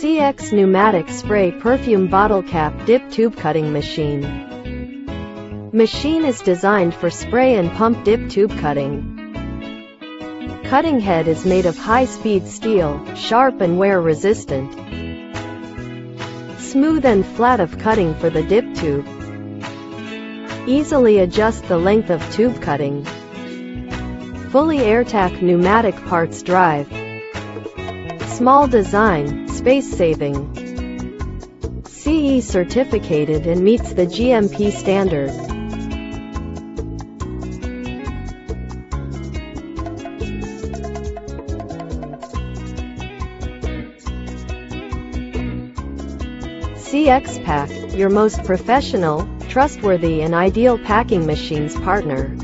CX Pneumatic Spray Perfume Bottle Cap Dip Tube Cutting Machine. Machine is designed for spray and pump dip tube cutting. Cutting head is made of high-speed steel, sharp and wear-resistant. Smooth and flat of cutting for the dip tube. Easily adjust the length of tube cutting. Fully airtack pneumatic parts drive. Small design, space-saving. CE certificated and meets the GMP standard. CX Pack, your most professional, trustworthy and ideal packing machines partner.